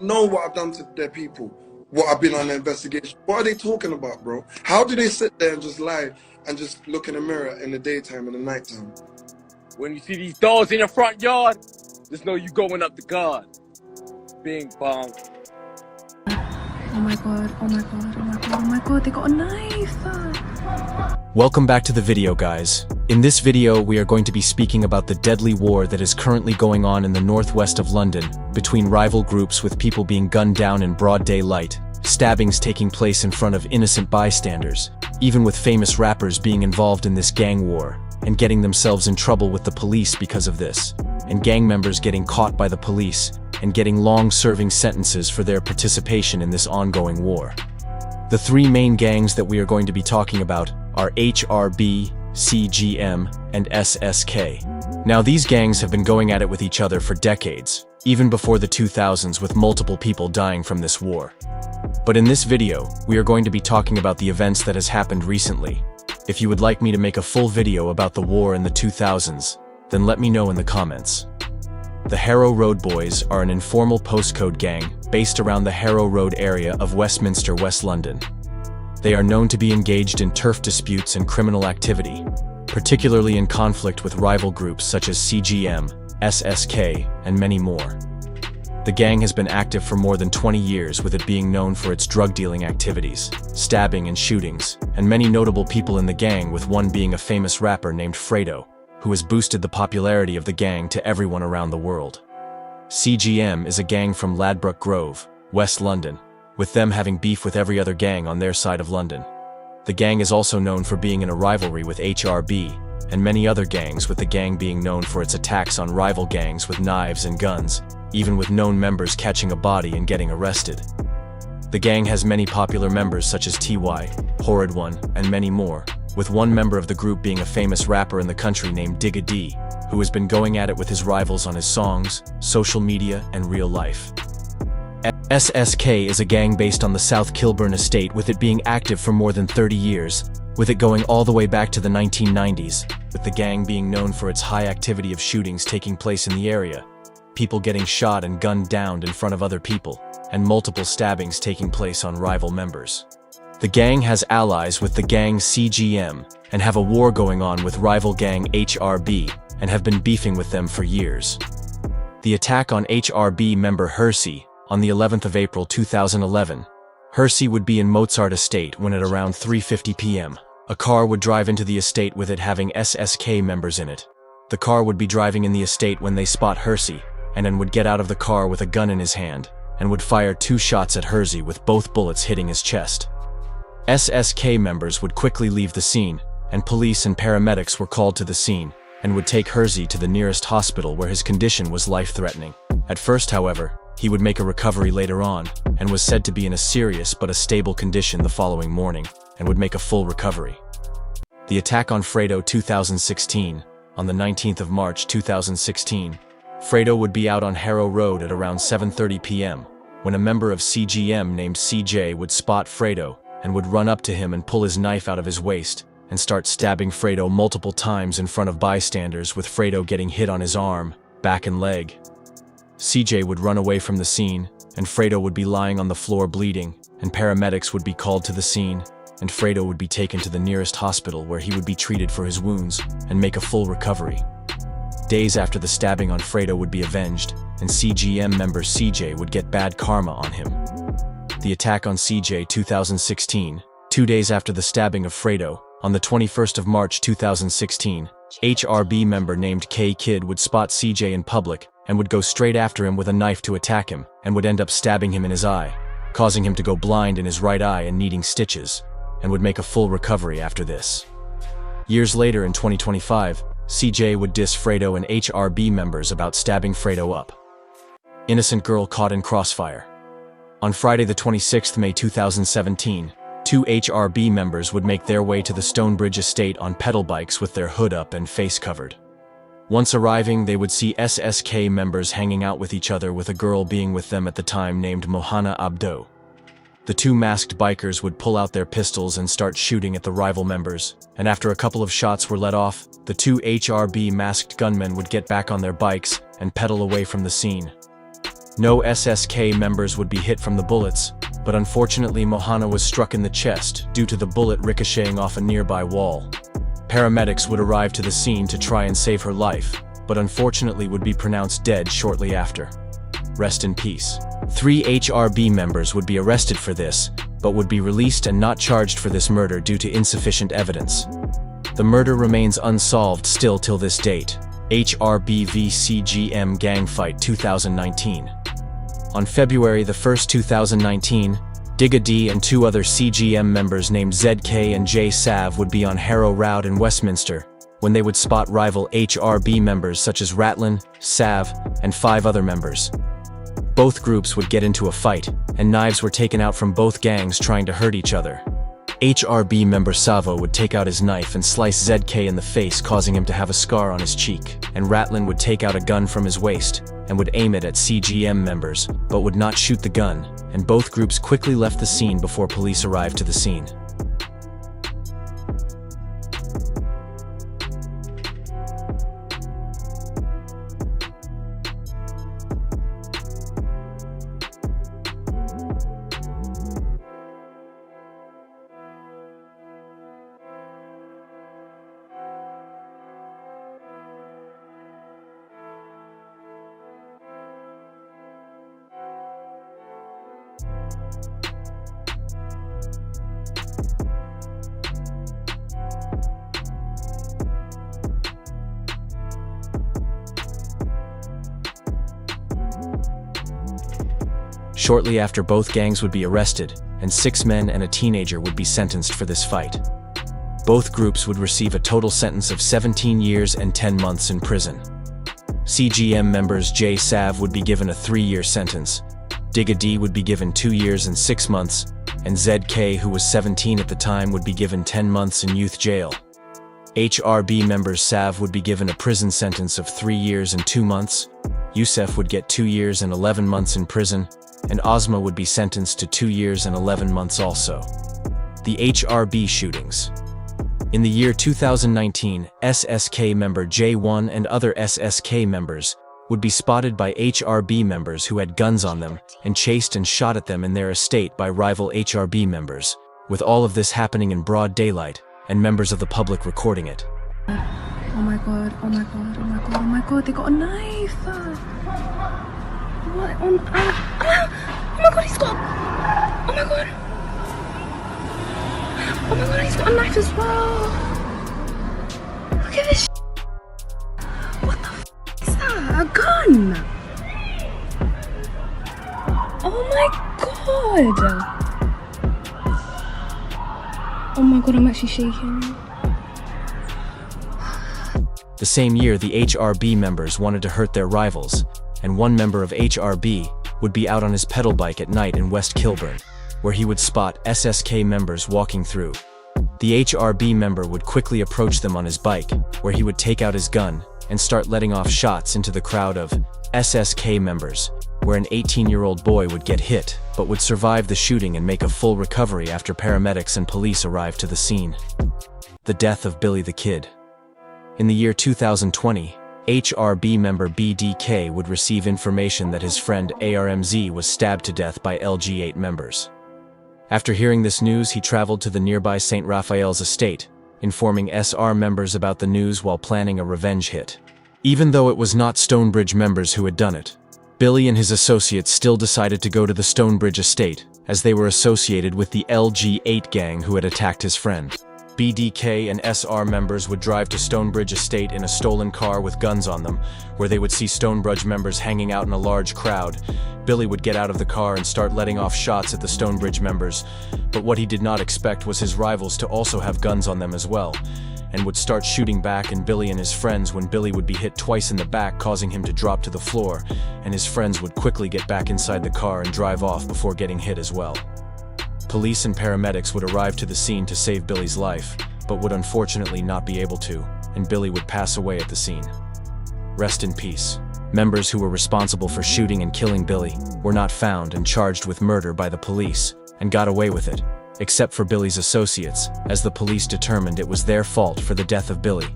know what I've done to their people, what I've been on their investigation. What are they talking about, bro? How do they sit there and just lie and just look in the mirror in the daytime and the nighttime? When you see these dogs in your front yard, just know you going up to God. Bing bong. Oh my god, oh my god, oh my god, oh my god, they got a knife! Welcome back to the video, guys. In this video, we are going to be speaking about the deadly war that is currently going on in the northwest of London between rival groups, with people being gunned down in broad daylight, stabbings taking place in front of innocent bystanders, even with famous rappers being involved in this gang war and getting themselves in trouble with the police because of this, and gang members getting caught by the police and getting long-serving sentences for their participation in this ongoing war. The three main gangs that we are going to be talking about are HRB, CGM, and SSK. Now, these gangs have been going at it with each other for decades, even before the 2000s, with multiple people dying from this war. But in this video, we are going to be talking about the events that has happened recently. If you would like me to make a full video about the war in the 2000s, then let me know in the comments. The Harrow Road Boys are an informal postcode gang based around the Harrow Road area of Westminster, West London. They are known to be engaged in turf disputes and criminal activity, particularly in conflict with rival groups such as CGM, SSK, and many more. The gang has been active for more than 20 years, with it being known for its drug dealing activities, stabbing and shootings, and many notable people in the gang, with one being a famous rapper named Fredo, who has boosted the popularity of the gang to everyone around the world. CGM is a gang from Ladbroke Grove, West London, with them having beef with every other gang on their side of London. The gang is also known for being in a rivalry with HRB and many other gangs, with the gang being known for its attacks on rival gangs with knives and guns, even with known members catching a body and getting arrested. The gang has many popular members such as TY, Horrid One, and many more, with one member of the group being a famous rapper in the country named Digga D, who has been going at it with his rivals on his songs, social media, and real life. SSK is a gang based on the South Kilburn estate, with it being active for more than 30 years, with it going all the way back to the 1990s, with the gang being known for its high activity of shootings taking place in the area, people getting shot and gunned down in front of other people, and multiple stabbings taking place on rival members. The gang has allies with the gang CGM and have a war going on with rival gang HRB and have been beefing with them for years. The attack on HRB member Hersey on the 11th of April 2011. Hersey would be in Mozart Estate when at around 3:50 p.m. a car would drive into the estate, with it having SSK members in it. The car would be driving in the estate when they spot Hersey, and then would get out of the car with a gun in his hand and would fire 2 shots at Hersey, with both bullets hitting his chest. SSK members would quickly leave the scene, and police and paramedics were called to the scene and would take Hersey to the nearest hospital, where his condition was life-threatening. At first, however, he would make a recovery later on and was said to be in a serious but a stable condition the following morning and would make a full recovery. The attack on Fredo 2016. On the 19th of March 2016, Fredo would be out on Harrow Road at around 7:30 p.m. when a member of CGM named CJ would spot Fredo and would run up to him and pull his knife out of his waist and start stabbing Fredo multiple times in front of bystanders, with Fredo getting hit on his arm, back and leg. CJ would run away from the scene, and Fredo would be lying on the floor bleeding, and paramedics would be called to the scene, and Fredo would be taken to the nearest hospital, where he would be treated for his wounds and make a full recovery. Days after the stabbing on Fredo would be avenged, and CGM member CJ would get bad karma on him. The attack on CJ 2016. 2 days after the stabbing of Fredo, on the 21st of March 2016, HRB member named K Kid would spot CJ in public and would go straight after him with a knife to attack him, and would end up stabbing him in his eye, causing him to go blind in his right eye and needing stitches, and would make a full recovery after this. Years later, in 2025, CJ would diss Fredo and HRB members about stabbing Fredo up. Innocent girl caught in crossfire. On Friday the 26th May 2017, 2 HRB members would make their way to the Stonebridge estate on pedal bikes with their hood up and face covered. Once arriving, they would see SSK members hanging out with each other, with a girl being with them at the time named Mohana Abdo. The 2 masked bikers would pull out their pistols and start shooting at the rival members, and after a couple of shots were let off, the 2 HRB masked gunmen would get back on their bikes and pedal away from the scene. No SSK members would be hit from the bullets, but unfortunately Mohana was struck in the chest due to the bullet ricocheting off a nearby wall. Paramedics would arrive to the scene to try and save her life, but unfortunately would be pronounced dead shortly after. Rest in peace. 3 HRB members would be arrested for this, but would be released and not charged for this murder due to insufficient evidence. The murder remains unsolved still till this date. HRB v CGM Gang Fight 2019. On February 1st, 2019, Digga D and 2 other CGM members named ZK and J Sav would be on Harrow Road in Westminster when they would spot rival HRB members such as Ratlin, Sav, and 5 other members. Both groups would get into a fight, and knives were taken out from both gangs trying to hurt each other. HRB member Savo would take out his knife and slice ZK in the face, causing him to have a scar on his cheek, and Ratlin would take out a gun from his waist and would aim it at CGM members, but would not shoot the gun, and both groups quickly left the scene before police arrived to the scene. Shortly after, both gangs would be arrested, and 6 men and a teenager would be sentenced for this fight. Both groups would receive a total sentence of 17 years and 10 months in prison. CGM members J Sav would be given a 3-year sentence, Digga D would be given 2 years and 6 months, and ZK, who was 17 at the time, would be given 10 months in youth jail. HRB members Sav would be given a prison sentence of 3 years and 2 months, Yusef would get 2 years and 11 months in prison, and Ozma would be sentenced to 2 years and 11 months also. The HRB shootings. In the year 2019, SSK member J1 and other SSK members would be spotted by HRB members who had guns on them and chased and shot at them in their estate by rival HRB members, with all of this happening in broad daylight and members of the public recording it. Oh my god, oh my god, oh my god, oh my god, they got a knife! What on earth? Oh my god, he's got... Oh my god! Oh my god, he's got a knife as well! Look at this What the is that? A gun? Oh my god! Oh my god, I'm actually shaking. The same year, the HRB members wanted to hurt their rivals, and one member of HRB would be out on his pedal bike at night in West Kilburn, where he would spot SSK members walking through. The HRB member would quickly approach them on his bike, where he would take out his gun and start letting off shots into the crowd of SSK members, where an 18-year-old boy would get hit, but would survive the shooting and make a full recovery after paramedics and police arrived to the scene. The death of Billy the Kid. In the year 2020, HRB member BDK would receive information that his friend ARMZ was stabbed to death by LG8 members. After hearing this news, he traveled to the nearby St. Raphael's estate, informing SR members about the news while planning a revenge hit. Even though it was not Stonebridge members who had done it, Billy and his associates still decided to go to the Stonebridge estate, as they were associated with the LG8 gang who had attacked his friend. BDK and SR members would drive to Stonebridge estate in a stolen car with guns on them, where they would see Stonebridge members hanging out in a large crowd. Billy would get out of the car and start letting off shots at the Stonebridge members, but what he did not expect was his rivals to also have guns on them as well, and would start shooting back at Billy and his friends when Billy would be hit twice in the back, causing him to drop to the floor, and his friends would quickly get back inside the car and drive off before getting hit as well. Police and paramedics would arrive to the scene to save Billy's life, but would unfortunately not be able to, and Billy would pass away at the scene. Rest in peace. Members who were responsible for shooting and killing Billy were not found and charged with murder by the police, and got away with it, except for Billy's associates, as the police determined it was their fault for the death of Billy,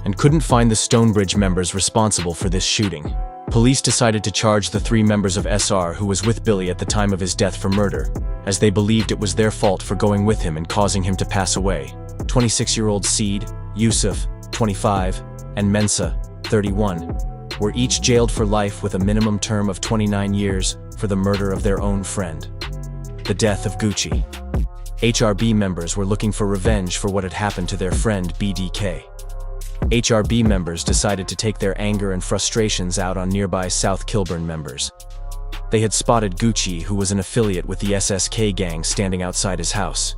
and couldn't find the Stonebridge members responsible for this shooting. Police decided to charge the 3 members of SR who was with Billy at the time of his death for murder, as they believed it was their fault for going with him and causing him to pass away. 26-year-old Seed, Yusuf, 25, and Mensa, 31, were each jailed for life with a minimum term of 29 years for the murder of their own friend. The death of Gucci. HRB members were looking for revenge for what had happened to their friend BDK. HRB members decided to take their anger and frustrations out on nearby South Kilburn members. They had spotted Gucci, who was an affiliate with the SSK gang, standing outside his house.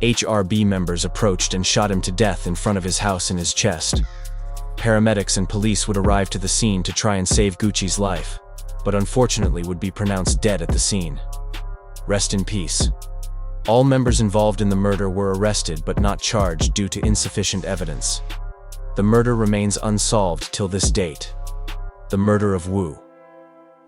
HRB members approached and shot him to death in front of his house in his chest. Paramedics and police would arrive to the scene to try and save Gucci's life, but unfortunately would be pronounced dead at the scene. Rest in peace. All members involved in the murder were arrested but not charged due to insufficient evidence. The murder remains unsolved till this date. The murder of Wu.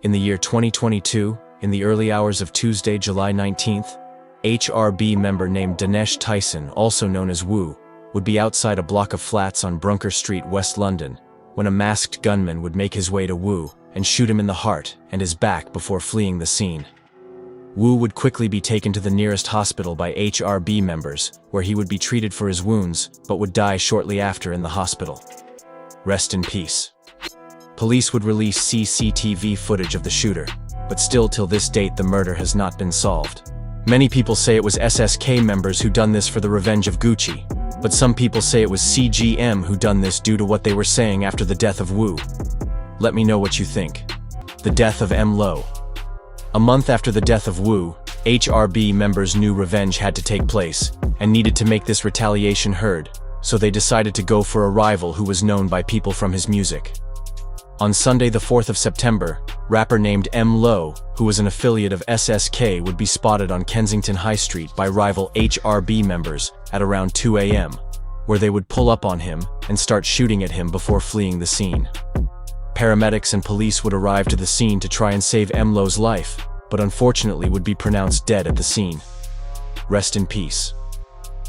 In the year 2022, in the early hours of Tuesday, July 19th, HRB member named Dinesh Tyson, also known as Wu, would be outside a block of flats on Brunker Street, West London, when a masked gunman would make his way to Wu and shoot him in the heart and his back before fleeing the scene. Wu would quickly be taken to the nearest hospital by HRB members, where he would be treated for his wounds, but would die shortly after in the hospital. Rest in peace. Police would release CCTV footage of the shooter, but still till this date the murder has not been solved. Many people say it was SSK members who done this for the revenge of Gucci, but some people say it was CGM who done this due to what they were saying after the death of Wu. Let me know what you think. The death of MLow. A month after the death of Wu, HRB members knew revenge had to take place, and needed to make this retaliation heard, so they decided to go for a rival who was known by people from his music. On Sunday the 4th of September, rapper named MLow, who was an affiliate of SSK, would be spotted on Kensington High Street by rival HRB members at around 2 a.m., where they would pull up on him and start shooting at him before fleeing the scene. Paramedics and police would arrive to the scene to try and save MLow's life, but unfortunately would be pronounced dead at the scene. Rest in peace.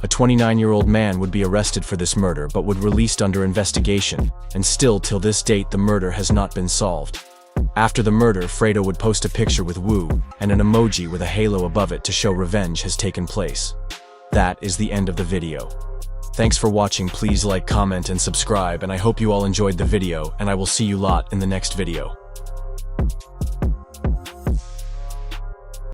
A 29-year-old man would be arrested for this murder but would released under investigation, and still till this date the murder has not been solved. After the murder, Fredo would post a picture with Wu and an emoji with a halo above it to show revenge has taken place. That is the end of the video. Thanks for watching. Please like, comment, and subscribe, and I hope you all enjoyed the video, and I will see you lot in the next video.